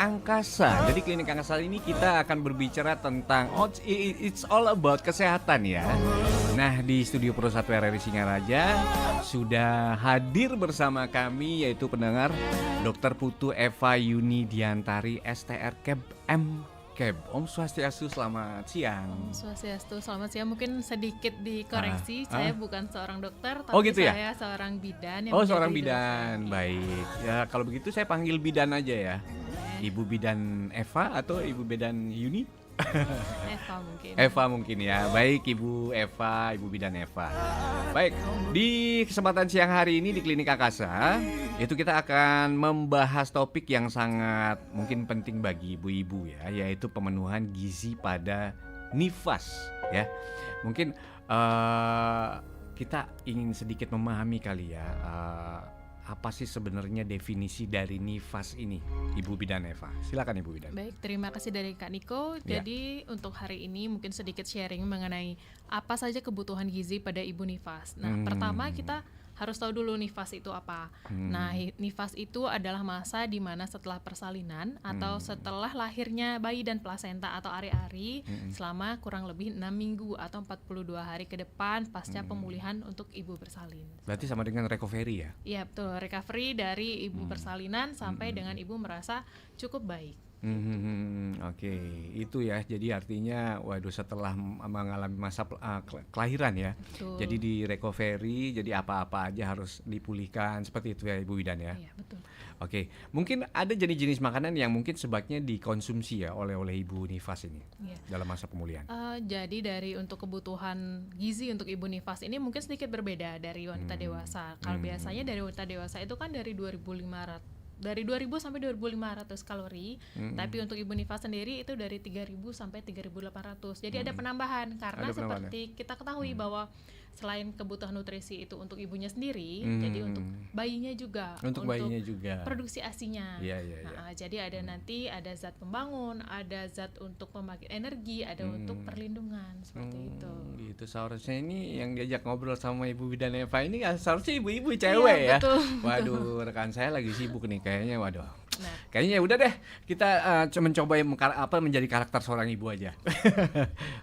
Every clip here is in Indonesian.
Angkasa. Jadi Klinik Angkasa ini kita akan berbicara tentang it's all about kesehatan ya. Nah, di studio Pro 1 RRI Singaraja sudah hadir bersama kami yaitu pendengar Dr. Putu Eva Yuni Diantari STR Keb M Keb. Om Swastiastu, selamat siang. Om Swastiastu, selamat siang. Mungkin sedikit dikoreksi, saya bukan seorang dokter, tapi gitu ya? saya seorang bidan. Yang Seorang menjadi bidan, dosen. baik. Ya kalau begitu saya panggil bidan aja ya. Boleh. Ibu bidan Eva atau Ibu bidan Yuni? Eva mungkin. Eva mungkin ya. Baik Ibu Eva, Ibu bidan Eva. Baik, di kesempatan siang hari ini di Klinik Angkasa itu kita akan membahas topik yang sangat mungkin penting bagi ibu-ibu ya, yaitu pemenuhan gizi pada nifas ya. Mungkin kita ingin sedikit memahami kali ya, apa sih sebenarnya definisi dari nifas ini, Ibu Bidan Eva? Silakan Ibu Bidan. Baik, terima kasih dari Kak Niko. Ya. Jadi untuk hari ini mungkin sedikit sharing mengenai apa saja kebutuhan gizi pada ibu nifas. Nah, pertama kita harus tahu dulu nifas itu apa. Nah, nifas itu adalah masa di mana setelah persalinan atau setelah lahirnya bayi dan plasenta atau ari-ari selama kurang lebih 6 minggu atau 42 hari ke depan pasca pemulihan untuk ibu bersalin. Berarti sama dengan recovery ya? Iya betul, recovery dari ibu persalinan sampai dengan ibu merasa cukup baik. Oke, itu ya. Jadi artinya, waduh, setelah mengalami masa kelahiran ya. Betul. Jadi di recovery, jadi apa-apa aja harus dipulihkan seperti itu ya Ibu Bidan ya. Iya betul. Oke, mungkin ada jenis-jenis makanan yang mungkin sebaiknya dikonsumsi ya oleh Ibu nifas ini Iya. dalam masa pemulihan. Jadi dari untuk kebutuhan gizi untuk ibu nifas ini mungkin sedikit berbeda dari wanita dewasa. Kalau biasanya dari wanita dewasa itu kan dari 2000 sampai 2.500 kalori, tapi untuk ibu nifas sendiri itu dari 3.000 sampai 3.800. Jadi ada penambahan karena Ada penambahan, seperti kita ketahui bahwa selain kebutuhan nutrisi itu untuk ibunya sendiri, jadi untuk bayinya juga, Untuk bayinya juga. produksi ASI-nya. Iya. Jadi ada nanti ada zat pembangun, ada zat untuk pembangkit energi, ada untuk perlindungan seperti itu. Gitu, seharusnya ini yang diajak ngobrol sama Ibu Bidan Eva ini seharusnya ibu-ibu cewek ya. betul, Waduh, rekan saya lagi sibuk nih kayaknya, waduh. Nah, Kayaknya ya udah deh, kita mencoba menjadi karakter seorang ibu aja.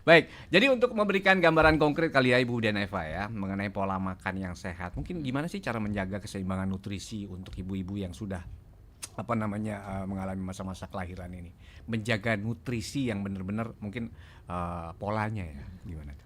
Baik, jadi untuk memberikan gambaran konkret kali ya Ibu dan Eva ya mengenai pola makan yang sehat. Mungkin gimana sih cara menjaga keseimbangan nutrisi untuk ibu-ibu yang sudah mengalami masa-masa kelahiran ini, menjaga nutrisi yang benar-benar mungkin polanya ya, gimana tuh?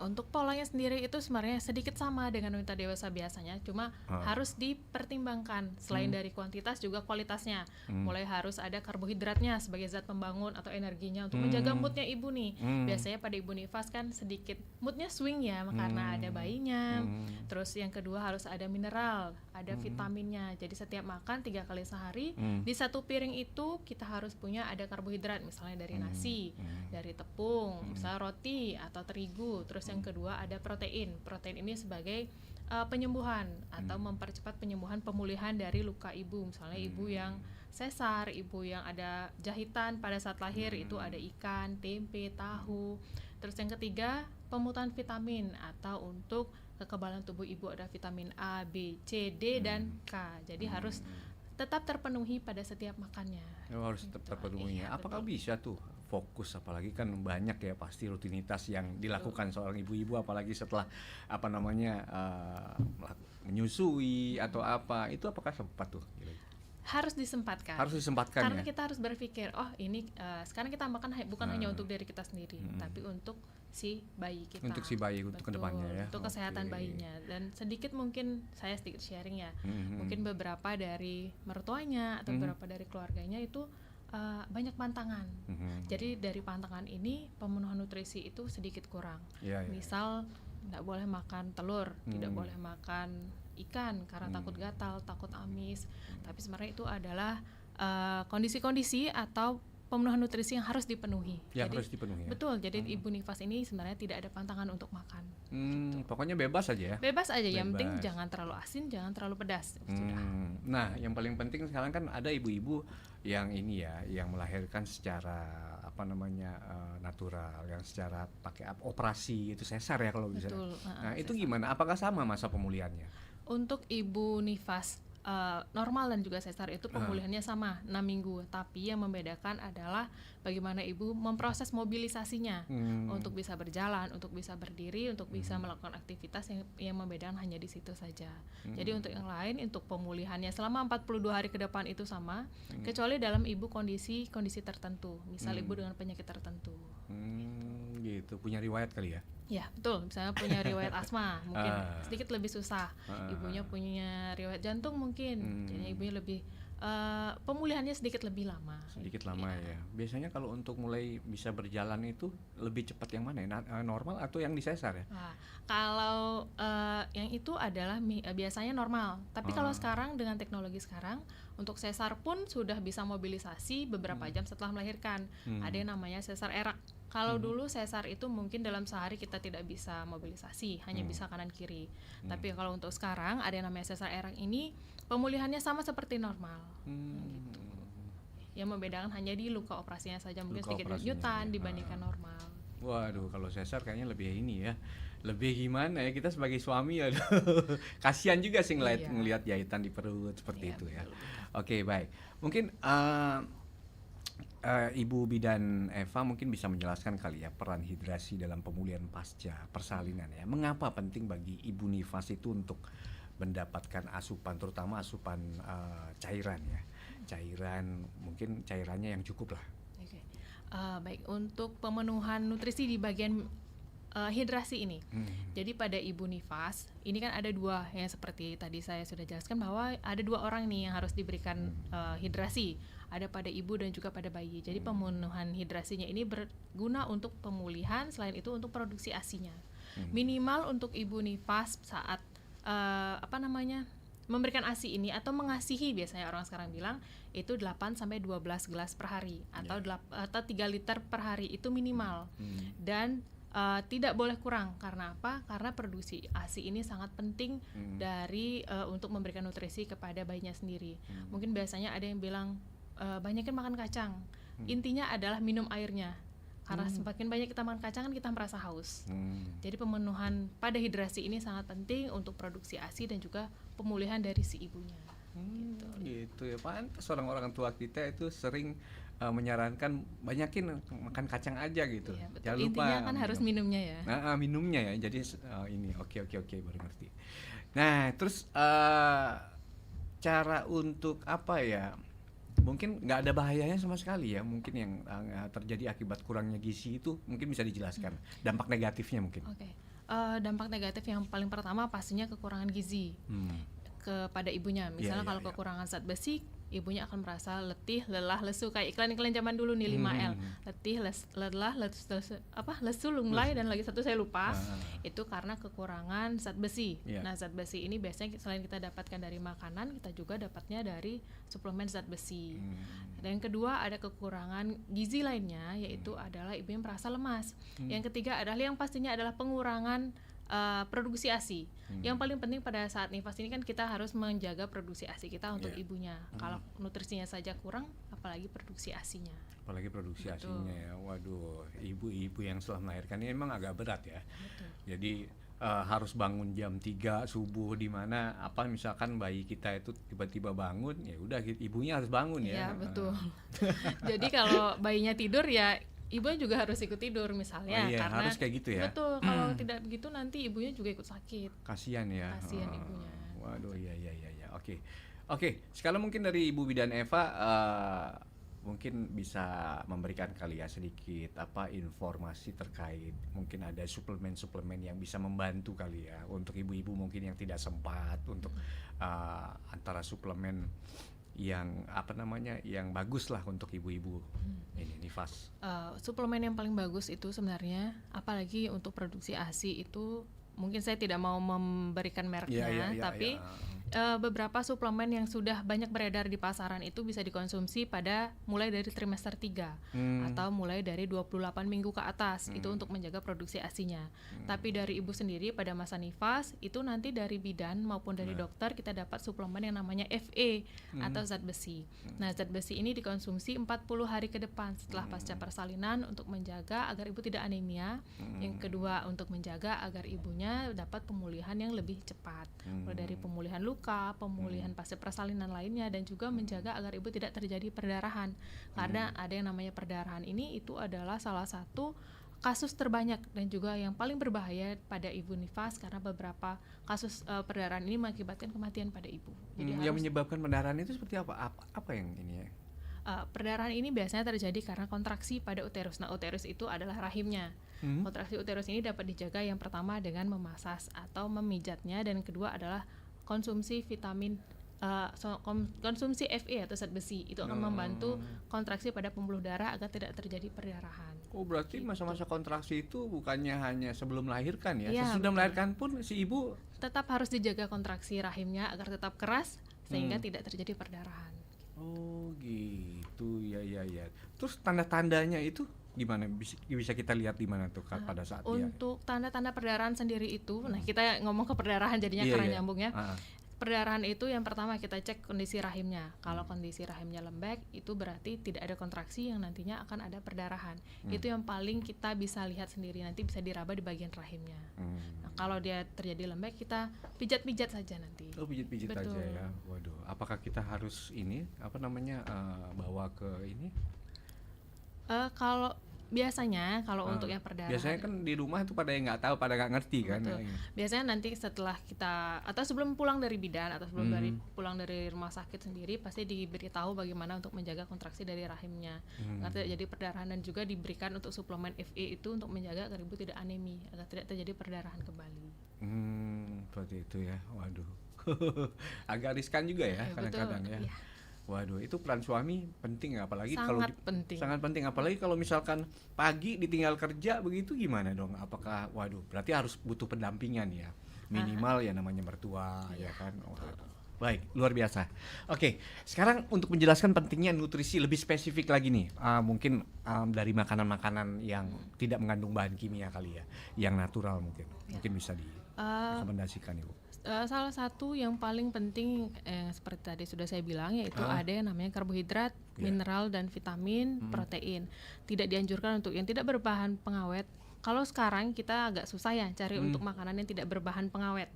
Untuk polanya sendiri itu sebenarnya sedikit sama dengan wanita dewasa biasanya, cuma harus dipertimbangkan selain dari kuantitas juga kualitasnya. Mulai harus ada karbohidratnya sebagai zat pembangun atau energinya untuk menjaga moodnya ibu nih. Biasanya pada ibu nifas kan sedikit moodnya swing ya karena ada bayinya. Terus yang kedua harus ada mineral, ada vitaminnya. Jadi setiap makan 3 kali sehari di satu piring itu kita harus punya ada karbohidrat, misalnya dari nasi, dari tepung, misalnya roti atau terigu. Terus yang kedua ada protein. Protein ini sebagai penyembuhan atau mempercepat penyembuhan pemulihan dari luka ibu. Misalnya ibu yang sesar, ibu yang ada jahitan pada saat lahir itu ada ikan, tempe, tahu. Terus yang ketiga pemutuhan vitamin atau untuk kekebalan tubuh ibu ada vitamin A, B, C, D dan K. Jadi harus tetap terpenuhi pada setiap makannya. Harus tetap terpenuhi. Iya, Apakah betul. bisa tuh fokus, apalagi kan banyak ya pasti rutinitas yang dilakukan seorang ibu-ibu, apalagi setelah menyusui atau apa, itu apakah sempat tuh? Harus disempatkan. Harus disempatkan Karena ya. kita harus berpikir, ini sekarang kita makan bukan hanya untuk diri kita sendiri, tapi untuk si bayi kita. Untuk si bayi, untuk Betul, kedepannya ya. untuk kesehatan bayinya. Dan sedikit mungkin saya sedikit sharing ya. Mungkin beberapa dari mertuanya atau beberapa dari keluarganya itu banyak pantangan. Jadi dari pantangan ini pemenuhan nutrisi itu sedikit kurang. Iya. Misal tidak boleh makan telur, tidak boleh makan ikan karena takut gatal, takut amis. Tapi sebenarnya itu adalah kondisi-kondisi atau pemenuhan nutrisi yang harus dipenuhi. Yang Jadi, harus dipenuhi ya. betul. Jadi ibu nifas ini sebenarnya tidak ada pantangan untuk makan. Pokoknya bebas aja ya. Bebas aja, yang penting Bebas. jangan terlalu asin, jangan terlalu pedas. Sudah. Nah, yang paling penting sekarang kan ada ibu-ibu yang ini ya, yang melahirkan secara natural, yang secara pakai operasi itu sesar ya kalau bisa. Betul. Nah, itu gimana? Apakah sama masa pemulihannya? Untuk ibu nifas normal dan juga sesar itu pemulihannya sama 6 minggu, tapi yang membedakan adalah bagaimana ibu memproses mobilisasinya untuk bisa berjalan, untuk bisa berdiri, untuk bisa melakukan aktivitas yang membedakan hanya di situ saja. Jadi untuk yang lain, untuk pemulihannya selama 42 hari ke depan itu sama, kecuali dalam ibu kondisi tertentu, misal ibu dengan penyakit tertentu. Gitu, punya riwayat kali ya? Ya betul, misalnya punya riwayat asma mungkin sedikit lebih susah, ibunya punya riwayat jantung mungkin, jadi ibunya lebih pemulihannya sedikit lebih lama. Sedikit lama ya. Biasanya kalau untuk mulai bisa berjalan itu lebih cepat yang mana ya? Normal atau yang disesar ya? Nah, kalau yang itu adalah biasanya normal, tapi kalau sekarang dengan teknologi sekarang untuk sesar pun sudah bisa mobilisasi beberapa jam setelah melahirkan. Ada yang namanya sesar erak. Kalau dulu sesar itu mungkin dalam sehari kita tidak bisa mobilisasi, hanya bisa kanan kiri. Tapi kalau untuk sekarang ada yang namanya sesar erak ini pemulihannya sama seperti normal. Gitu. Yang membedakan hanya di luka operasinya saja, mungkin sedikit nyutan dibandingkan normal. Waduh, kalau sesar kayaknya lebih ini ya, lebih gimana ya, kita sebagai suami ya, kasihan juga sih ngelihat jahitan di perut seperti itu ya. Oke, baik. Mungkin Ibu Bidan Eva mungkin bisa menjelaskan kali ya peran hidrasi dalam pemulihan pasca persalinan ya. Mengapa penting bagi ibu nifas itu untuk mendapatkan asupan, terutama asupan cairan ya, cairan mungkin cairannya yang cukup lah. Oke. Baik, untuk pemenuhan nutrisi di bagian hidrasi ini. Jadi pada ibu nifas ini kan ada dua, yang seperti tadi saya sudah jelaskan bahwa ada dua orang nih yang harus diberikan hidrasi, ada pada ibu dan juga pada bayi. Jadi pemenuhan hidrasinya ini berguna untuk pemulihan, selain itu untuk produksi ASI-nya. Minimal untuk ibu nifas saat memberikan ASI ini atau mengasihi, biasanya orang sekarang bilang itu 8 sampai 12 gelas per hari atau 3 liter per hari itu minimal. Dan tidak boleh kurang. Karena apa? Karena produksi ASI ini sangat penting dari untuk memberikan nutrisi kepada bayinya sendiri. Mungkin biasanya ada yang bilang banyakin makan kacang. Intinya adalah minum airnya. Karena semakin banyak kita makan kacang kan kita merasa haus. Jadi pemenuhan pada hidrasi ini sangat penting untuk produksi ASI dan juga pemulihan dari si ibunya. Gitu ya, pantas orang-orang tua kita itu sering menyarankan banyakin makan kacang aja gitu. Iya, betul. Jangan lupa intinya kan harus minumnya ya. Minumnya ya. Jadi ini oke baru ngerti. Nah, terus cara untuk apa ya? Mungkin nggak ada bahayanya sama sekali ya, mungkin yang terjadi akibat kurangnya gizi itu mungkin bisa dijelaskan dampak negatifnya mungkin. Dampak negatif yang paling pertama pastinya kekurangan gizi kepada ibunya. Misalnya kalau kekurangan zat besi, ibunya akan merasa letih, lelah, lesu, kayak iklan-iklan zaman dulu nih 5L. Letih, lelah, lesu, lunglai, dan lagi satu saya lupa. Itu karena kekurangan zat besi. Nah, zat besi ini biasanya selain kita dapatkan dari makanan, kita juga dapatnya dari suplemen zat besi. Dan yang kedua ada kekurangan gizi lainnya, yaitu adalah ibu yang merasa lemas. Yang ketiga adalah yang pastinya adalah pengurangan produksi ASI. Yang paling penting pada saat nifas ini kan kita harus menjaga produksi ASI kita untuk ibunya. Kalau nutrisinya saja kurang, apalagi produksi ASI-nya. Apalagi produksi ASI-nya ya. Waduh, ibu-ibu yang setelah melahirkan ini emang agak berat ya. Betul. Jadi harus bangun jam 3 subuh, di mana misalkan bayi kita itu tiba-tiba bangun, ya udah ibunya harus bangun ya. Iya, betul. Jadi kalau bayinya tidur ya ibunya juga harus ikut tidur misalnya, karena harus kayak gitu ya. Betul, kalau tidak begitu nanti ibunya juga ikut sakit. Kasihan ya. Kasihan ibunya. Waduh, iya. Oke, sekarang mungkin dari Ibu Bidan Eva mungkin bisa memberikan kali ya sedikit informasi terkait mungkin ada suplemen-suplemen yang bisa membantu kali ya untuk ibu-ibu mungkin yang tidak sempat untuk antara suplemen yang yang bagus lah untuk ibu-ibu ini nifas. Suplemen yang paling bagus itu sebenarnya, apalagi untuk produksi ASI itu, mungkin saya tidak mau memberikan mereknya, tapi beberapa suplemen yang sudah banyak beredar di pasaran itu bisa dikonsumsi pada mulai dari trimester 3 atau mulai dari 28 minggu ke atas, itu untuk menjaga produksi ASI-nya. Tapi dari ibu sendiri pada masa nifas itu nanti dari bidan maupun dari dokter kita dapat suplemen yang namanya Fe atau zat besi. Nah, zat besi ini dikonsumsi 40 hari ke depan setelah pasca persalinan untuk menjaga agar ibu tidak anemia. Yang kedua untuk menjaga agar ibunya dapat pemulihan yang lebih cepat, mulai dari pemulihan luka, luka, pemulihan pasca persalinan lainnya, dan juga menjaga agar ibu tidak terjadi perdarahan. Karena ada yang namanya perdarahan ini itu adalah salah satu kasus terbanyak dan juga yang paling berbahaya pada ibu nifas, karena beberapa kasus perdarahan ini mengakibatkan kematian pada ibu. Jadi Yang menyebabkan pendarahan itu seperti apa? Apa yang ini ya? Perdarahan ini biasanya terjadi karena kontraksi pada uterus. Nah, uterus itu adalah rahimnya. Kontraksi uterus ini dapat dijaga yang pertama dengan memasas atau memijatnya, dan kedua adalah konsumsi vitamin konsumsi Fe atau zat besi. Itu akan membantu kontraksi pada pembuluh darah agar tidak terjadi perdarahan. Oh, berarti masa-masa kontraksi itu bukannya hanya sebelum melahirkan ya? Iya, Sesudah betul. melahirkan pun si ibu Tetap harus dijaga kontraksi rahimnya agar tetap keras sehingga tidak terjadi perdarahan. oh gitu, ya. Terus tanda-tandanya itu gimana? Bisa kita lihat di mana tuh pada saat dia? Untuk tanda-tanda perdarahan sendiri itu, nah kita ngomong ke perdarahan jadinya Iya, karena iya. nyambung ya. Ah. Perdarahan itu yang pertama kita cek kondisi rahimnya. Kalau kondisi rahimnya lembek, itu berarti tidak ada kontraksi yang nantinya akan ada perdarahan. Itu yang paling kita bisa lihat sendiri, nanti bisa diraba di bagian rahimnya. Nah, kalau dia terjadi lembek, kita pijat-pijat saja nanti. Oh, pijit-pijit aja Betul. ya. Waduh, apakah kita harus ini bawa ke ini? Kalau biasanya untuk yang perdarahan, Biasanya kan di rumah itu pada yang nggak tahu, pada nggak ngerti kan. betul. Biasanya nanti setelah kita atau sebelum pulang dari bidan atau sebelum pulang dari rumah sakit sendiri, pasti diberitahu bagaimana untuk menjaga kontraksi dari rahimnya agar tidak terjadi perdarahan, dan juga diberikan untuk suplemen Fe itu untuk menjaga agar ibu tidak anemi, agar tidak terjadi perdarahan kembali. Seperti itu ya. Waduh. Agak riskan juga ya Betul, kadang-kadang ya. iya. Waduh, itu peran suami penting, apalagi Sangat penting. sangat penting, apalagi kalau misalkan pagi ditinggal kerja begitu, gimana dong? Apakah berarti harus butuh pendampingan ya, minimal ya namanya mertua ya kan. Waduh. Baik, luar biasa. Oke, sekarang untuk menjelaskan pentingnya nutrisi lebih spesifik lagi nih, mungkin dari makanan-makanan yang tidak mengandung bahan kimia kali ya, yang natural mungkin bisa direkomendasikan Ibu. Salah satu yang paling penting seperti tadi sudah saya bilang, yaitu ada yang namanya karbohidrat, mineral dan vitamin, protein. Tidak dianjurkan untuk yang tidak berbahan pengawet. Kalau sekarang kita agak susah ya cari untuk makanan yang tidak berbahan pengawet.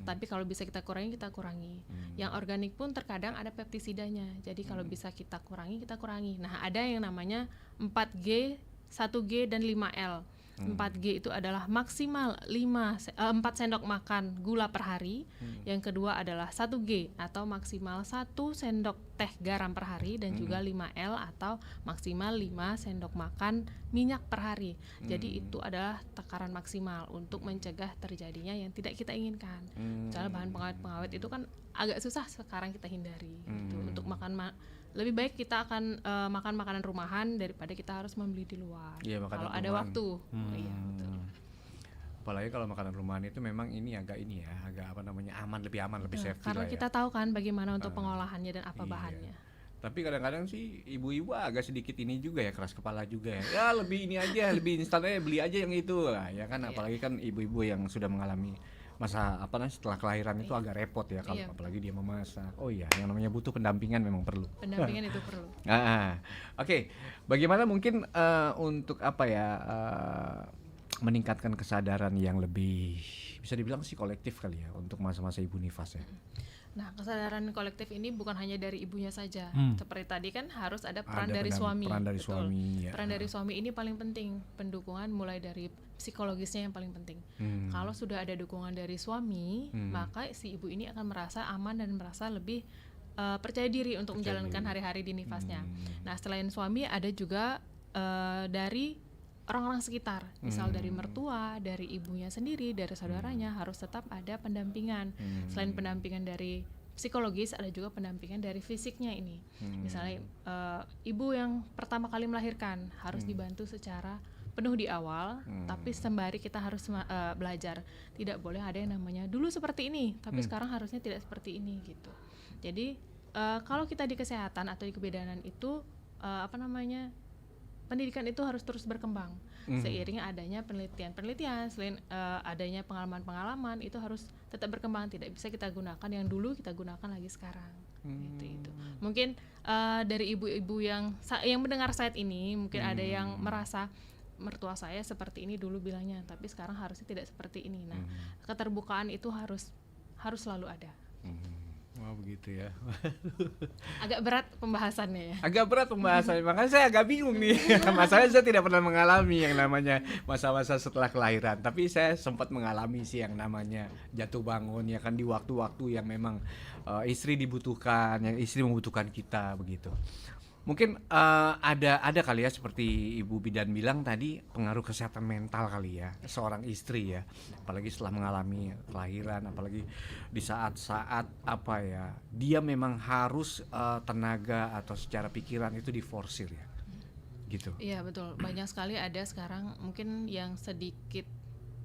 Tapi kalau bisa kita kurangi, kita kurangi. Yang organik pun terkadang ada peptisidanya. Jadi kalau bisa kita kurangi, kita kurangi. Nah, ada yang namanya 4G, 1G dan 5L. 4G itu adalah maksimal 4 sendok makan gula per hari. Yang kedua adalah 1G atau maksimal 1 sendok teh garam per hari, dan juga 5L atau maksimal 5 sendok makan minyak per hari. Jadi itu adalah takaran maksimal untuk mencegah terjadinya yang tidak kita inginkan. Misalnya bahan pengawet-pengawet itu kan agak susah sekarang kita hindari gitu. Untuk lebih baik kita akan makan makanan rumahan daripada kita harus membeli di luar. Iya, makanan kalau ada rumahan. waktu. Iya, betul. Apalagi kalau makanan rumahan itu memang ini agak aman, lebih safety Karena lah ya. kita tahu kan bagaimana untuk pengolahannya dan apa Iya. bahannya. Tapi kadang-kadang sih ibu-ibu agak sedikit ini juga ya, keras kepala juga ya. Ya lebih ini aja, lebih instan aja, beli aja yang itu lah ya kan. Apalagi kan ibu-ibu yang sudah mengalami masa setelah kelahiran itu agak repot ya kalau Iya. apalagi dia memasak. Oh iya, yang namanya butuh pendampingan memang perlu. Pendampingan itu perlu. Oke, bagaimana mungkin untuk meningkatkan kesadaran yang lebih bisa dibilang sih kolektif kali ya untuk masa-masa ibu nifas ya. Nah, kesadaran kolektif ini bukan hanya dari ibunya saja. Seperti tadi kan harus ada peran Ada dari suami. peran dari Betul. suami, ya. Peran dari suami ini paling penting. Pendukungan mulai dari psikologisnya yang paling penting. Kalau sudah ada dukungan dari suami, maka si ibu ini akan merasa aman dan merasa lebih percaya diri untuk menjalankan hari-hari di nifasnya. Nah, selain suami ada juga dari orang-orang sekitar, misal dari mertua, dari ibunya sendiri, dari saudaranya, harus tetap ada pendampingan. Selain pendampingan dari psikologis, ada juga pendampingan dari fisiknya ini. Misalnya ibu yang pertama kali melahirkan harus dibantu secara penuh di awal, tapi sembari kita harus belajar. Tidak boleh ada yang namanya dulu seperti ini, tapi sekarang harusnya tidak seperti ini gitu. Jadi kalau kita di kesehatan atau di kebidanan itu pendidikan itu harus terus berkembang seiring adanya penelitian-penelitian, selain adanya pengalaman-pengalaman itu harus tetap berkembang. Tidak bisa kita gunakan yang dulu kita gunakan lagi sekarang. Itu. Mungkin dari ibu-ibu yang mendengar saat ini mungkin ada yang merasa mertua saya seperti ini dulu bilangnya, tapi sekarang harusnya tidak seperti ini. Nah, keterbukaan itu harus selalu ada. Oh begitu ya. Agak berat pembahasannya ya. Agak berat pembahasannya, makanya saya agak bingung nih. Masalahnya saya tidak pernah mengalami yang namanya masa-masa setelah kelahiran, tapi saya sempat mengalami sih yang namanya jatuh bangun ya kan di waktu-waktu yang memang istri dibutuhkan, yang istri membutuhkan kita begitu. Mungkin ada kali ya seperti Ibu Bidan bilang tadi, pengaruh kesehatan mental kali ya seorang istri ya, apalagi setelah mengalami kelahiran, apalagi di saat-saat apa ya dia memang harus tenaga atau secara pikiran itu diforsir ya gitu. Iya betul, banyak sekali ada sekarang mungkin yang sedikit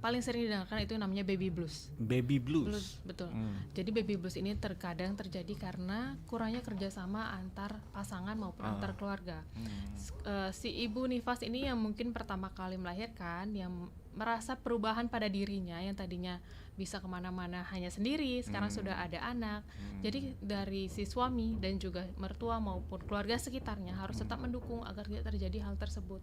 paling sering didengarkan itu namanya baby blues. Baby blues. Betul. Jadi baby blues ini terkadang terjadi karena kurangnya kerjasama antar pasangan maupun antar keluarga. Si ibu nifas ini yang mungkin pertama kali melahirkan, yang merasa perubahan pada dirinya, yang tadinya bisa kemana-mana hanya sendiri, sekarang sudah ada anak. Jadi dari si suami dan juga mertua maupun keluarga sekitarnya harus tetap mendukung agar tidak terjadi hal tersebut.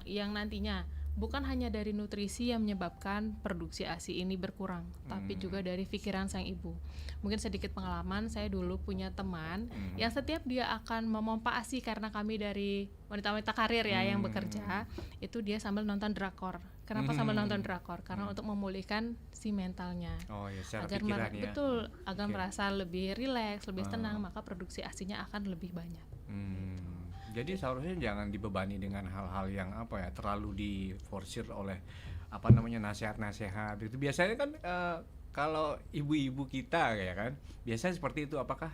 Yang nantinya bukan hanya dari nutrisi yang menyebabkan produksi ASI ini berkurang, tapi juga dari pikiran sang ibu. Mungkin sedikit pengalaman, saya dulu punya teman yang setiap dia akan memompa ASI, karena kami dari wanita-wanita karir ya yang bekerja, itu dia sambil nonton drakor. Kenapa sambil nonton drakor? Karena untuk memulihkan si mentalnya. Oh ya, secara agar pikiran ya. Betul, agar merasa lebih rileks, lebih tenang, maka produksi ASI-nya akan lebih banyak. Jadi seharusnya jangan dibebani dengan hal-hal yang apa ya terlalu diforsir oleh apa namanya nasihat-nasihat itu. Biasanya kan kalau ibu-ibu kita ya kan biasanya seperti itu. Apakah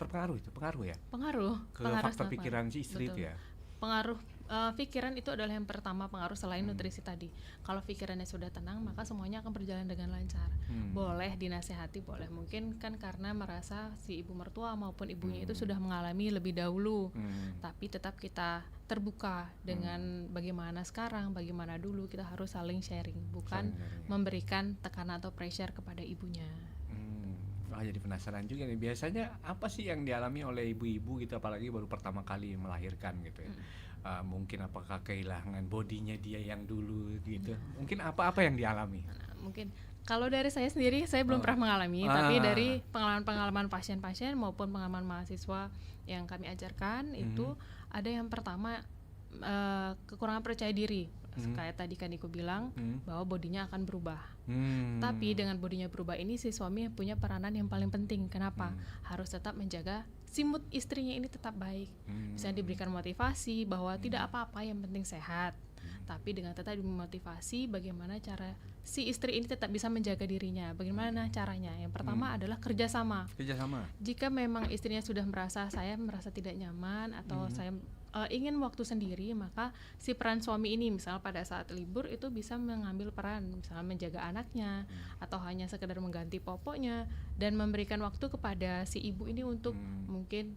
terpengaruh itu? Pengaruh ya? Pengaruh Faktor pikiran si istri itu ya? Pengaruh pikiran itu adalah yang pertama pengaruh selain nutrisi tadi. Kalau pikirannya sudah tenang, maka semuanya akan berjalan dengan lancar. Boleh dinasehati, boleh. Mungkin kan karena merasa si ibu mertua maupun ibunya itu sudah mengalami lebih dahulu. Tapi tetap kita terbuka dengan bagaimana sekarang, bagaimana dulu, kita harus saling sharing, bukan memberikan tekanan atau pressure kepada ibunya. Jadi penasaran juga nih, biasanya apa sih yang dialami oleh ibu-ibu gitu, apalagi baru pertama kali melahirkan gitu ya. Mungkin apakah kehilangan bodinya dia yang dulu gitu, mungkin apa-apa yang dialami. Mungkin kalau dari saya sendiri, saya belum pernah mengalami, tapi dari pengalaman-pengalaman pasien-pasien maupun pengalaman mahasiswa yang kami ajarkan, itu ada yang pertama kekurangan percaya diri. Kayak tadi kan Niko bilang bahwa bodinya akan berubah. Tapi dengan bodinya berubah ini, si suami punya peranan yang paling penting. Kenapa? Harus tetap menjaga si mood istrinya ini tetap baik. Bisa diberikan motivasi bahwa tidak apa-apa, yang penting sehat. Tapi dengan tetap dimotivasi bagaimana cara si istri ini tetap bisa menjaga dirinya. Bagaimana caranya? Yang pertama adalah kerjasama. Jika memang istrinya sudah merasa tidak nyaman atau saya ingin waktu sendiri, maka si peran suami ini misal pada saat libur itu bisa mengambil peran, misalnya menjaga anaknya atau hanya sekedar mengganti popoknya dan memberikan waktu kepada si ibu ini untuk mungkin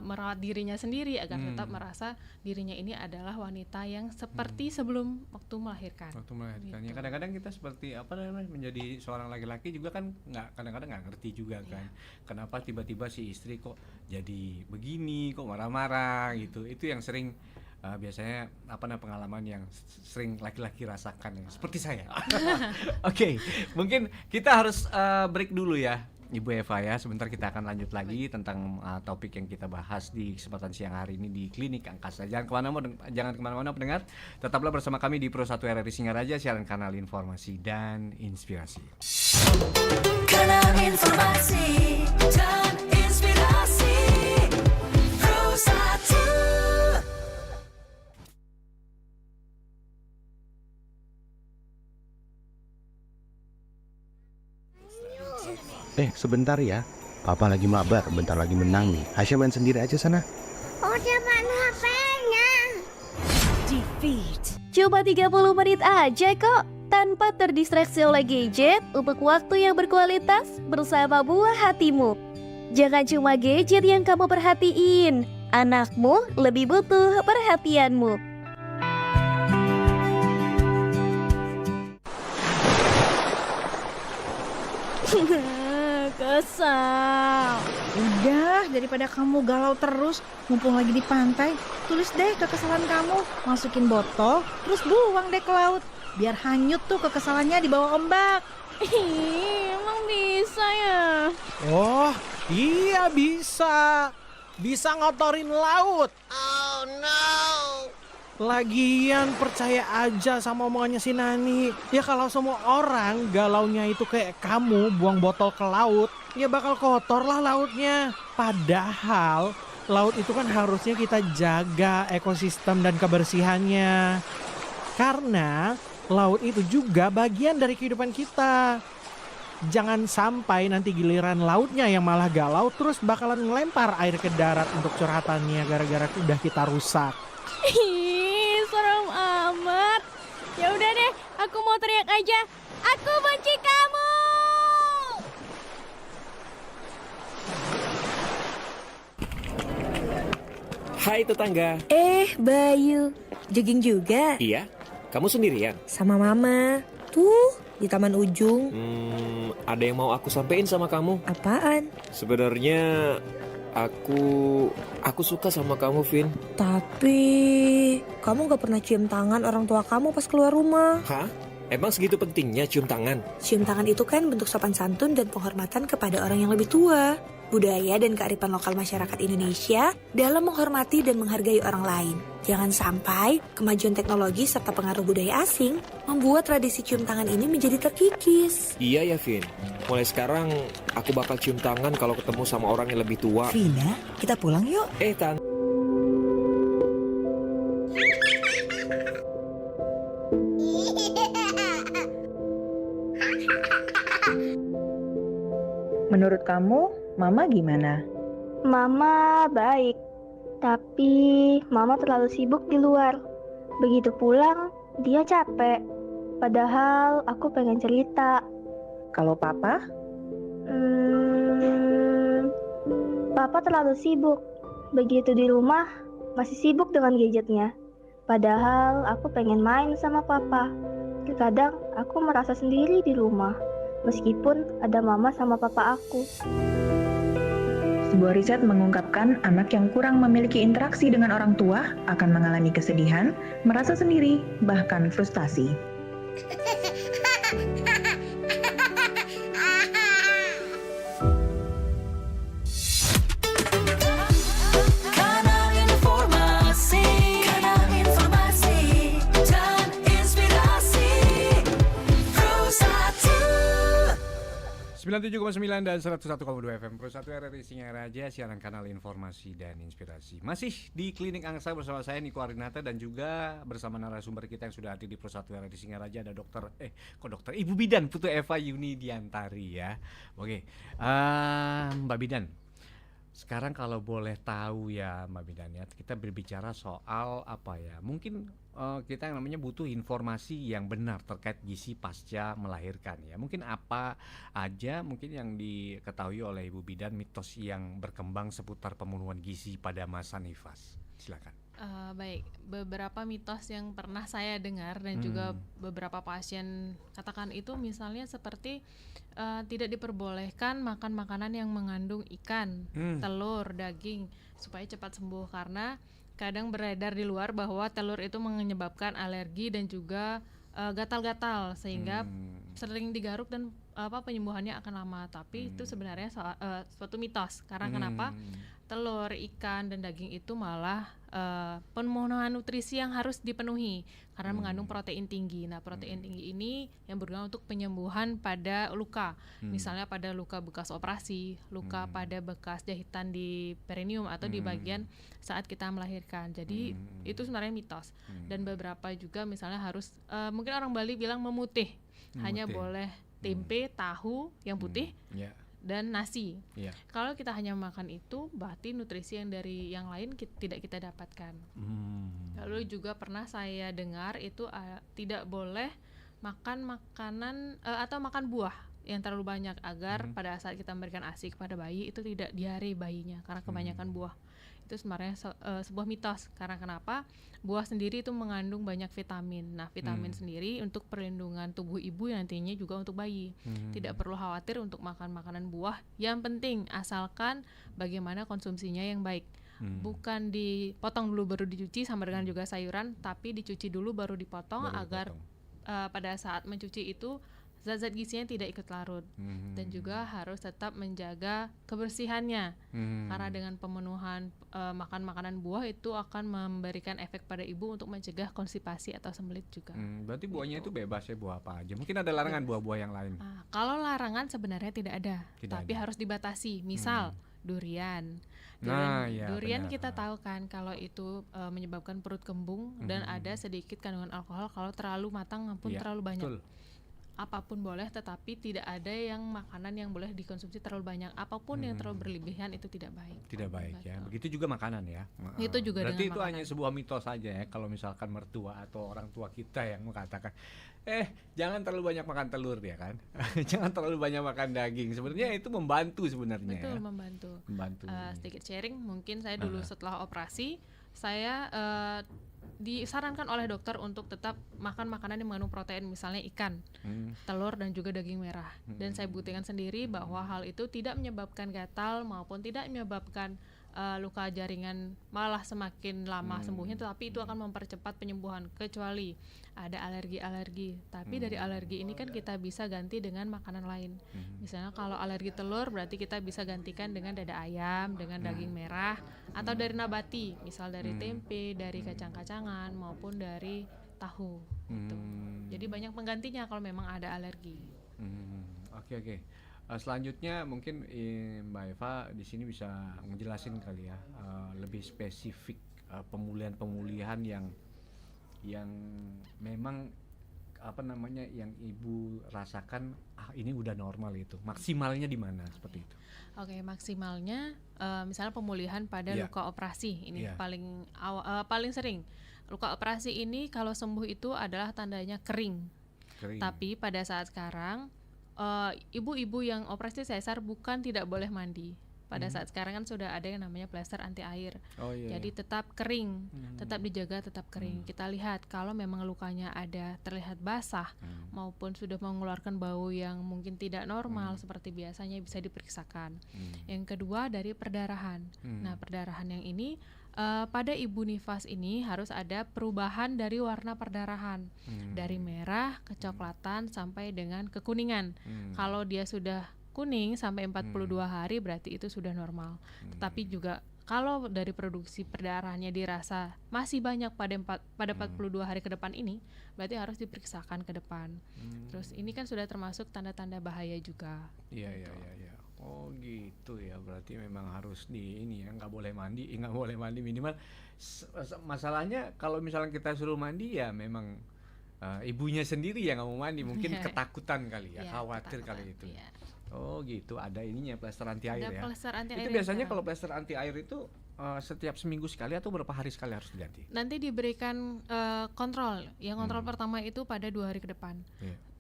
merawat dirinya sendiri agar tetap merasa dirinya ini adalah wanita yang seperti sebelum waktu melahirkan. Gitu. Ya, kadang-kadang kita seperti apa namanya menjadi seorang laki-laki juga kan kadang-kadang nggak ngerti juga kan. Kenapa tiba-tiba si istri kok jadi begini, kok marah-marah gitu. Itu yang sering biasanya pengalaman yang sering laki-laki rasakan ya, seperti saya. Oke, mungkin kita harus break dulu ya Ibu Eva ya. Sebentar kita akan lanjut lagi tentang topik yang kita bahas di kesempatan siang hari ini di Klinik Angkasa. Jangan kemana-mana pendengar, tetaplah bersama kami di Pro 1 RRI Singaraja, siaran kanal informasi dan inspirasi. Kanal informasi dan inspirasi Pro 1. Sebentar ya, Papa lagi mabar, bentar lagi menang nih. Hasya main sendiri aja sana. Oh, dia mana HP-nya? Cuma 30 menit aja kok, tanpa terdistraksi oleh gadget, untuk waktu yang berkualitas bersama buah hatimu. Jangan cuma gadget yang kamu perhatiin, anakmu lebih butuh perhatianmu. Kesal. Udah, daripada kamu galau terus, mumpung lagi di pantai, tulis deh kekesalan kamu, masukin botol, terus buang deh ke laut. Biar hanyut tuh kekesalannya di bawah ombak. Emang bisa ya? Oh, Iya bisa. Bisa ngotorin laut. Oh no. Lagian percaya aja sama omongannya si Nani. Ya kalau semua orang galaunya itu kayak kamu buang botol ke laut, ya bakal kotor lah lautnya. Padahal laut itu kan harusnya kita jaga ekosistem dan kebersihannya. Karena laut itu juga bagian dari kehidupan kita. Jangan sampai nanti giliran lautnya yang malah galau terus bakalan ngelempar air ke darat untuk curhatannya gara-gara udah kita rusak. Ih, serem amat. Ya udah deh, aku mau teriak aja. Aku benci kamu. Hai tetangga. Bayu, jogging juga? Iya, kamu sendirian? Sama mama. Tuh, di taman ujung. Ada yang mau aku sampein sama kamu. Apaan? Sebenarnya aku suka sama kamu, Vin. Tapi, kamu gak pernah cium tangan orang tua kamu pas keluar rumah. Hah? Emang segitu pentingnya cium tangan? Cium tangan itu kan bentuk sopan santun dan penghormatan kepada orang yang lebih tua. Budaya dan kearifan lokal masyarakat Indonesia dalam menghormati dan menghargai orang lain. Jangan sampai kemajuan teknologi serta pengaruh budaya asing membuat tradisi cium tangan ini menjadi terkikis. Iya ya, Vin. Mulai sekarang aku bakal cium tangan kalau ketemu sama orang yang lebih tua. Vina, kita pulang yuk. Tan. Menurut kamu, Mama gimana? Mama baik, tapi Mama terlalu sibuk di luar. Begitu pulang, dia capek. Padahal aku pengen cerita. Kalau Papa? Papa terlalu sibuk. Begitu di rumah, masih sibuk dengan gadgetnya. Padahal aku pengen main sama Papa. Terkadang aku merasa sendiri di rumah, meskipun ada Mama sama Papa aku. Sebuah riset mengungkapkan anak yang kurang memiliki interaksi dengan orang tua akan mengalami kesedihan, merasa sendiri, bahkan frustasi. Kanal informasi dan inspirasi. Pro 97,9 dan 101,2 FM Pro 1 RRI Singaraja, siaran kanal informasi dan inspirasi. Masih di Klinik Angsa bersama saya Niko Arinata dan juga bersama narasumber kita yang sudah hadir di Pro 1 RRI Singaraja ada dokter Ibu Bidan Putu Eva Yuni Diantari ya. Oke, Mbak Bidan. Sekarang kalau boleh tahu ya Mbak Bidan ya, kita berbicara soal apa ya? Mungkin kita yang namanya butuh informasi yang benar terkait gizi pasca melahirkan ya. Mungkin apa aja mungkin yang diketahui oleh Ibu Bidan mitos yang berkembang seputar pemenuhan gizi pada masa nifas. Silakan. Baik, beberapa mitos yang pernah saya dengar dan juga beberapa pasien katakan itu misalnya seperti tidak diperbolehkan makan makanan yang mengandung ikan, telur, daging supaya cepat sembuh karena kadang beredar di luar bahwa telur itu menyebabkan alergi dan juga gatal-gatal sehingga sering digaruk dan penyembuhannya akan lama. Tapi itu sebenarnya suatu mitos karena kenapa? Telur, ikan, dan daging itu malah pemenuhan nutrisi yang harus dipenuhi karena mengandung protein tinggi. Nah, protein tinggi ini yang berguna untuk penyembuhan pada luka, misalnya pada luka bekas operasi, luka pada bekas jahitan di perineum atau di bagian saat kita melahirkan. Jadi itu sebenarnya mitos. Dan beberapa juga misalnya harus mungkin orang Bali bilang memutih, hanya boleh tempe, tahu yang putih. Dan nasi. Kalau kita hanya makan itu, berarti nutrisi yang dari yang lain tidak kita dapatkan. Lalu juga pernah saya dengar itu tidak boleh makan makanan atau makan buah yang terlalu banyak agar pada saat kita memberikan ASI kepada bayi itu tidak diare bayinya karena kebanyakan buah. Itu sebenarnya sebuah mitos karena kenapa? Buah sendiri itu mengandung banyak vitamin. Nah, vitamin sendiri untuk perlindungan tubuh ibu nantinya juga untuk bayi. Tidak perlu khawatir untuk makan makanan buah. Yang penting asalkan bagaimana konsumsinya yang baik. Bukan dipotong dulu baru dicuci sama dengan juga sayuran, tapi dicuci dulu baru dipotong agar pada saat mencuci itu zat-zat gizinya tidak ikut larut. Dan juga harus tetap menjaga kebersihannya. Karena dengan pemenuhan makan makanan buah itu akan memberikan efek pada ibu untuk mencegah konstipasi atau sembelit juga. Berarti buahnya itu bebas ya, buah apa aja. Mungkin ada larangan buah-buah yang lain. Kalau larangan sebenarnya tidak ada, tapi harus dibatasi. Misal durian. Durian benar. kita tahu kan kalau itu menyebabkan perut kembung dan ada sedikit kandungan alkohol kalau terlalu matang maupun terlalu banyak. Betul. Apapun boleh, tetapi tidak ada yang makanan yang boleh dikonsumsi terlalu banyak. Apapun yang terlalu berlebihan itu tidak baik. Tidak baik ya. Begitu juga makanan ya. Itu juga berarti dengan itu makanan. hanya sebuah mitos saja ya. Kalau misalkan mertua atau orang tua kita yang mengatakan, jangan terlalu banyak makan telur ya kan. Jangan terlalu banyak makan daging. Sebenarnya itu membantu sebenarnya. Betul, ya. membantu. Sedikit sharing, mungkin saya dulu setelah operasi, saya disarankan oleh dokter untuk tetap makan makanan yang mengandung protein, misalnya ikan, telur dan juga daging merah. Dan saya buktikan sendiri bahwa hal itu tidak menyebabkan gatal maupun tidak menyebabkan luka jaringan malah semakin lama sembuhnya, tetapi itu akan mempercepat penyembuhan kecuali ada alergi-alergi. Tapi dari alergi ini kan kita bisa ganti dengan makanan lain. Misalnya kalau alergi telur berarti kita bisa gantikan dengan dada ayam, dengan daging merah atau dari nabati, misal dari tempe, dari kacang-kacangan maupun dari tahu gitu. Jadi banyak penggantinya kalau memang ada alergi. Oke. Selanjutnya mungkin Mbak Eva di sini bisa ngejelasin kali ya, lebih spesifik pemulihan yang memang yang ibu rasakan ini udah normal, itu maksimalnya di mana seperti itu. Oke, maksimalnya misalnya pemulihan pada luka operasi ini paling sering. Luka operasi ini kalau sembuh itu adalah tandanya kering. Tapi pada saat sekarang ibu-ibu yang operasi sesar bukan tidak boleh mandi. Pada saat sekarang kan sudah ada yang namanya plester anti air. Jadi tetap kering, tetap dijaga, tetap kering. Kita lihat kalau memang lukanya ada terlihat basah maupun sudah mengeluarkan bau yang mungkin tidak normal seperti biasanya, bisa diperiksakan. Yang kedua dari perdarahan. Nah, perdarahan yang ini pada ibu nifas ini harus ada perubahan dari warna perdarahan, dari merah, kecoklatan sampai dengan kekuningan. Kalau dia sudah kuning sampai 42 hari berarti itu sudah normal. Tetapi juga kalau dari produksi perdarahannya dirasa masih banyak pada 42 hari ke depan ini, berarti harus diperiksakan ke depan. Terus ini kan sudah termasuk tanda-tanda bahaya juga. Iya. Oh gitu ya, berarti memang harus nggak boleh mandi minimal. Masalahnya kalau misalnya kita suruh mandi ya memang ibunya sendiri yang nggak mau mandi, mungkin ketakutan kali ya, khawatir kali itu. Oh gitu, ada ininya plester anti air ya. Itu biasanya kalau plester anti air itu setiap seminggu sekali atau berapa hari sekali harus diganti? Nanti diberikan kontrol. Yang kontrol pertama itu pada 2 hari ke depan.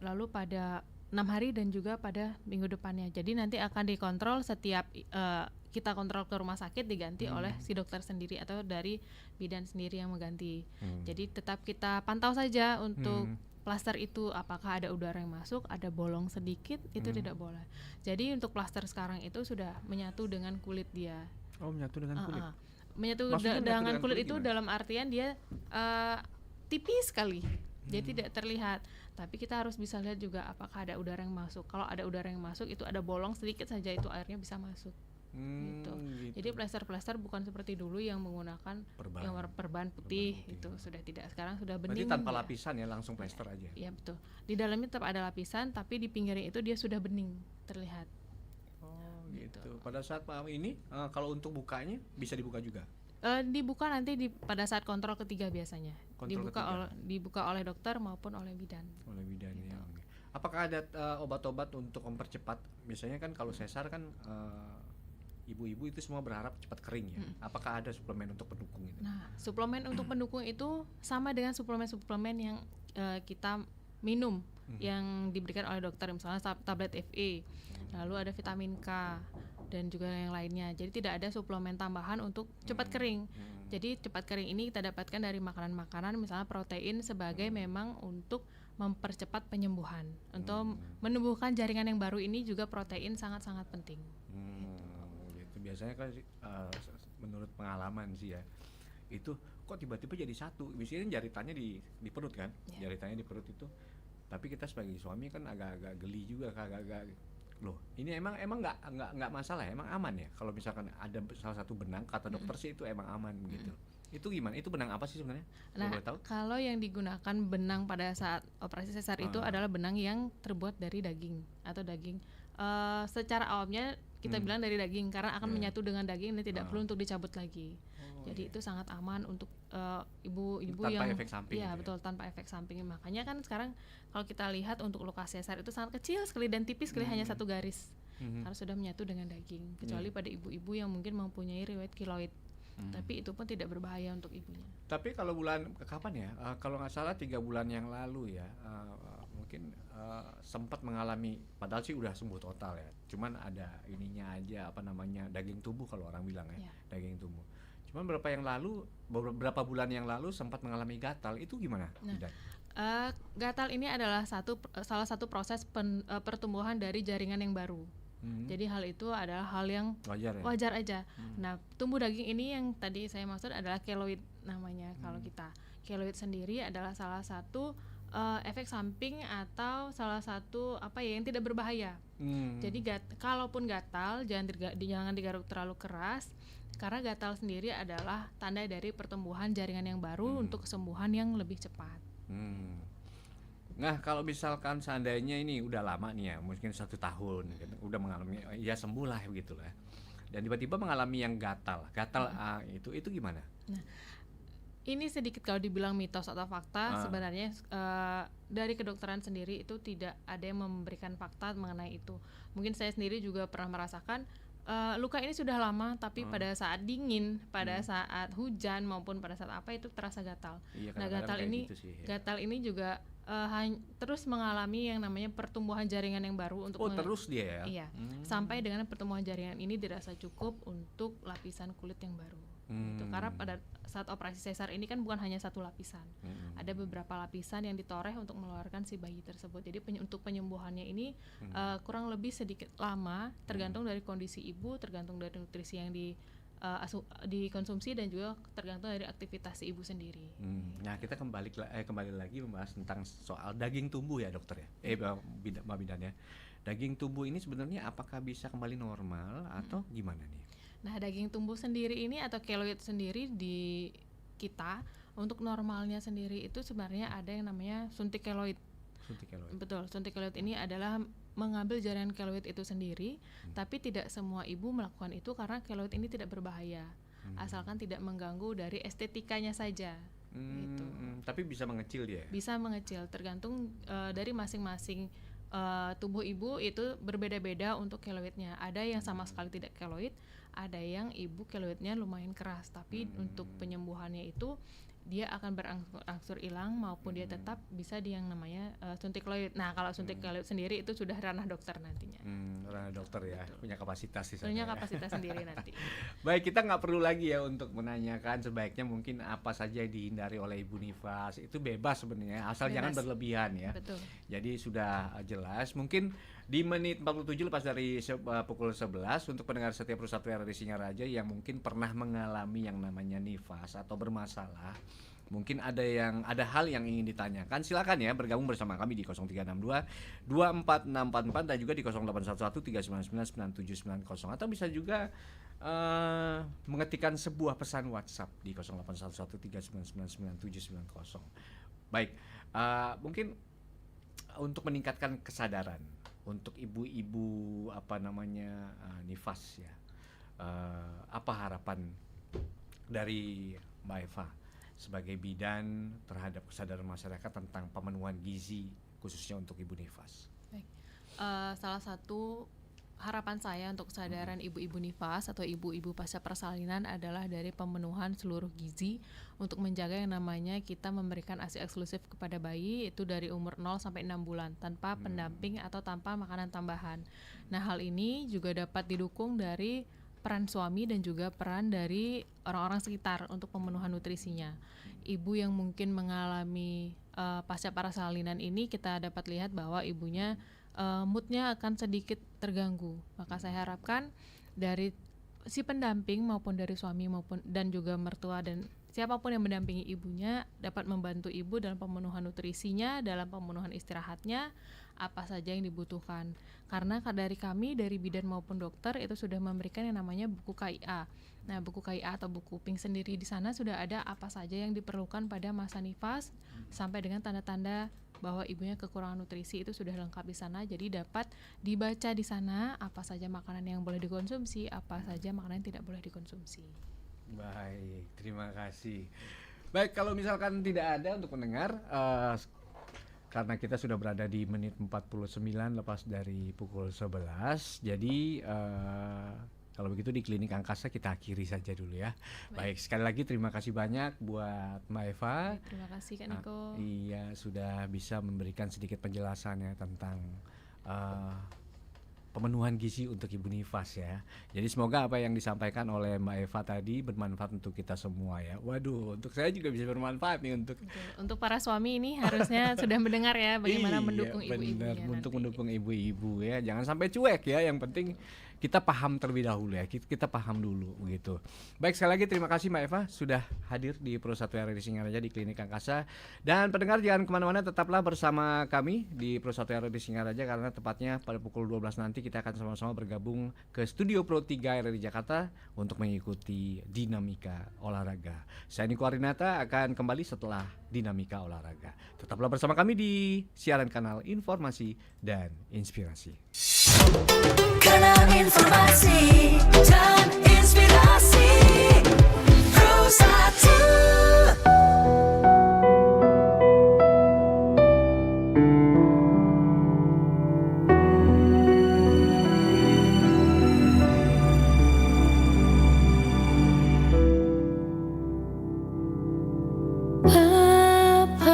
Lalu pada 6 hari dan juga pada minggu depannya. Jadi nanti akan dikontrol setiap kita kontrol ke rumah sakit, diganti oleh si dokter sendiri atau dari bidan sendiri yang mengganti. Jadi tetap kita pantau saja untuk plaster itu, apakah ada udara yang masuk, ada bolong sedikit, itu tidak boleh. Jadi untuk plaster sekarang itu sudah menyatu dengan kulit dia. Oh, menyatu dengan kulit. Menyatu dengan kulit itu gimana? Dalam artian dia tipis sekali. Jadi tidak terlihat, tapi kita harus bisa lihat juga apakah ada udara yang masuk. Kalau ada udara yang masuk, itu ada bolong sedikit saja, itu airnya bisa masuk. Gitu. Jadi plester bukan seperti dulu yang menggunakan yang perban putih, itu sudah tidak. Sekarang sudah bening. Berarti tanpa lapisan ya, langsung plester aja. Iya betul. Di dalamnya tetap ada lapisan, tapi di pinggirnya itu dia sudah bening terlihat. Oh gitu. Pada saat ini kalau untuk bukanya bisa dibuka juga. Dibuka nanti pada saat kontrol ketiga biasanya. Dibuka oleh dokter maupun oleh bidan. Oleh bidan gitu. Ya. Apakah ada obat-obat untuk mempercepat? Misalnya kan kalau sesar kan ibu-ibu itu semua berharap cepat kering ya. Apakah ada suplemen untuk pendukung itu? Nah, suplemen untuk pendukung itu sama dengan suplemen-suplemen yang kita minum yang diberikan oleh dokter, misalnya tablet FE, lalu ada vitamin K dan juga yang lainnya. Jadi tidak ada suplemen tambahan untuk cepat kering. Jadi cepat kering ini kita dapatkan dari makanan-makanan, misalnya protein sebagai memang untuk mempercepat penyembuhan. Untuk menumbuhkan jaringan yang baru ini juga protein sangat-sangat penting. Gitu. Biasanya kan menurut pengalaman sih ya, itu kok tiba-tiba jadi satu. Biasanya jaritannya di perut kan, jaritannya di perut itu Tapi kita sebagai suami kan agak-agak geli juga, agak-agak loh. Ini emang nggak masalah, emang aman ya kalau misalkan ada salah satu benang kata dokter sih itu emang aman gitu. Itu gimana? Itu benang apa sih sebenarnya? Nah, Boleh tahu? kalau yang digunakan benang pada saat operasi sesar itu adalah benang yang terbuat dari daging atau daging. Secara awamnya kita bilang dari daging karena akan menyatu dengan daging dan tidak perlu untuk dicabut lagi. Jadi itu sangat aman untuk ibu-ibu Tanpa yang efek samping iya gitu ya? betul, tanpa efek samping. Makanya kan sekarang kalau kita lihat untuk luka sesar itu sangat kecil sekali dan tipis sekali, hanya satu garis. Karena sudah menyatu dengan daging. Kecuali pada ibu-ibu yang mungkin mempunyai riwayat keloid. Tapi itu pun tidak berbahaya untuk ibunya. Tapi kalau bulan kapan ya? Kalau nggak salah 3 bulan yang lalu ya, mungkin sempat mengalami, padahal sih udah sembuh total ya. Cuman ada ininya aja, apa namanya, daging tubuh kalau orang bilang ya, daging tubuh. Cuman beberapa bulan yang lalu sempat mengalami gatal. Itu gimana? Bidan? Gatal ini adalah salah satu proses pertumbuhan dari jaringan yang baru. Jadi hal itu adalah hal yang wajar aja. Nah, tumbuh daging ini yang tadi saya maksud adalah keloid namanya. Kalau kita keloid sendiri adalah salah satu efek samping atau salah satu apa ya yang tidak berbahaya. Jadi kalaupun gatal jangan digaruk terlalu keras karena gatal sendiri adalah tanda dari pertumbuhan jaringan yang baru untuk kesembuhan yang lebih cepat. Nah, kalau misalkan seandainya ini udah lama nih ya, mungkin 1 tahun, gitu, udah mengalami, ya sembuh lah gitu lah. Dan tiba-tiba mengalami yang gatal itu gimana? Nah, ini sedikit kalau dibilang mitos atau fakta, sebenarnya dari kedokteran sendiri itu tidak ada yang memberikan fakta mengenai itu. Mungkin saya sendiri juga pernah merasakan luka ini sudah lama, tapi pada saat dingin, pada saat hujan maupun pada saat apa itu terasa gatal. Iya, nah, gatal ini gitu sih, ya. gatal ini juga terus mengalami yang namanya pertumbuhan jaringan yang baru untuk terus dia ya? Iya, sampai dengan pertumbuhan jaringan ini dirasa cukup untuk lapisan kulit yang baru. Gitu. Karena pada saat operasi sesar ini kan bukan hanya satu lapisan, ada beberapa lapisan yang ditoreh untuk mengeluarkan si bayi tersebut. Jadi untuk penyembuhannya ini kurang lebih sedikit lama, tergantung dari kondisi ibu, tergantung dari nutrisi yang dikonsumsi dan juga tergantung dari aktivitas si ibu sendiri. Nah, kita kembali lagi membahas tentang soal daging tumbuh ya dokter ya, Mbak Bidan ya. Daging tumbuh ini sebenarnya apakah bisa kembali normal atau gimana nih? Nah, daging tumbuh sendiri ini atau keloid sendiri di kita untuk normalnya sendiri itu sebenarnya ada yang namanya suntik keloid. Betul, suntik keloid ini adalah mengambil jaringan keloid itu sendiri, tapi tidak semua ibu melakukan itu karena keloid ini tidak berbahaya, asalkan tidak mengganggu dari estetikanya saja. Gitu. Tapi bisa mengecil dia? Bisa mengecil, tergantung dari masing-masing tubuh ibu itu berbeda-beda untuk keloidnya. Ada yang sama sekali tidak keloid, ada yang ibu keloidnya lumayan keras, tapi untuk penyembuhannya itu dia akan berangsur hilang maupun dia tetap bisa di yang namanya suntik keloid. Nah, kalau suntik keloid sendiri itu sudah ranah dokter nantinya. Ranah dokter ya, punya kapasitas sih. Punya kapasitas sendiri nanti. Baik, kita nggak perlu lagi ya untuk menanyakan sebaiknya mungkin apa saja yang dihindari oleh ibu nifas. Itu bebas sebenarnya, asal jangan berlebihan ya. Betul. Jadi sudah jelas. Mungkin di menit 47 lepas dari pukul 11 untuk pendengar setiap Rusatria dari Singaraja yang mungkin pernah mengalami yang namanya nifas atau bermasalah. Mungkin ada hal yang ingin ditanyakan, silakan ya bergabung bersama kami di 0362 24644 dan juga di 0811 399 9790 atau bisa juga mengetikkan sebuah pesan WhatsApp di 0811 399 9790. Baik, mungkin untuk meningkatkan kesadaran untuk ibu-ibu nifas ya, apa harapan dari Mbak Eva sebagai bidan terhadap kesadaran masyarakat tentang pemenuhan gizi khususnya untuk ibu nifas? Baik. Salah satu harapan saya untuk kesadaran ibu-ibu nifas atau ibu-ibu pasca persalinan adalah dari pemenuhan seluruh gizi untuk menjaga yang namanya kita memberikan ASI eksklusif kepada bayi itu dari umur 0 sampai 6 bulan tanpa pendamping atau tanpa makanan tambahan. Nah, hal ini juga dapat didukung dari peran suami dan juga peran dari orang-orang sekitar untuk pemenuhan nutrisinya. Ibu yang mungkin mengalami pasca persalinan ini kita dapat lihat bahwa ibunya moodnya akan sedikit terganggu. Maka saya harapkan dari si pendamping maupun dari suami maupun dan juga mertua dan siapapun yang mendampingi ibunya dapat membantu ibu dalam pemenuhan nutrisinya, dalam pemenuhan istirahatnya, apa saja yang dibutuhkan. Karena dari kami, dari bidan maupun dokter itu sudah memberikan yang namanya buku KIA. Nah, buku KIA atau buku PINK sendiri di sana sudah ada apa saja yang diperlukan pada masa nifas sampai dengan tanda-tanda bahwa ibunya kekurangan nutrisi itu sudah lengkap di sana. Jadi dapat dibaca di sana apa saja makanan yang boleh dikonsumsi, apa saja makanan yang tidak boleh dikonsumsi. Baik, terima kasih. Baik, kalau misalkan tidak ada untuk mendengar, karena kita sudah berada di menit 49 lepas dari pukul 11, jadi kalau begitu di Klinik Angkasa kita akhiri saja dulu ya. Baik, sekali lagi terima kasih banyak buat Mbak Eva. Terima kasih Kak Niko. Iya, sudah bisa memberikan sedikit penjelasannya tentang pemenuhan gizi untuk Ibu Nifas ya. Jadi semoga apa yang disampaikan oleh Mbak Eva tadi bermanfaat untuk kita semua ya. Waduh, untuk saya juga bisa bermanfaat nih untuk para suami ini harusnya sudah mendengar ya bagaimana Iya, mendukung benar, ibu-ibunya untuk nanti. mendukung ibu-ibu ya. Jangan sampai cuek ya. Yang penting kita paham terlebih dahulu ya. Kita paham dulu begitu. Baik, sekali lagi terima kasih Mbak Eva sudah hadir di Pro 1 RRI Singaraja di Klinik Angkasa. Dan pendengar jangan kemana-mana, tetaplah bersama kami di Pro 1 RRI Singaraja karena tepatnya pada pukul 12 nanti kita akan sama-sama bergabung ke Studio Pro 3 RRI Jakarta untuk mengikuti Dinamika Olahraga. Saya Niko Arinata akan kembali setelah Dinamika Olahraga. Tetaplah bersama kami di siaran kanal Informasi dan Inspirasi. Kanal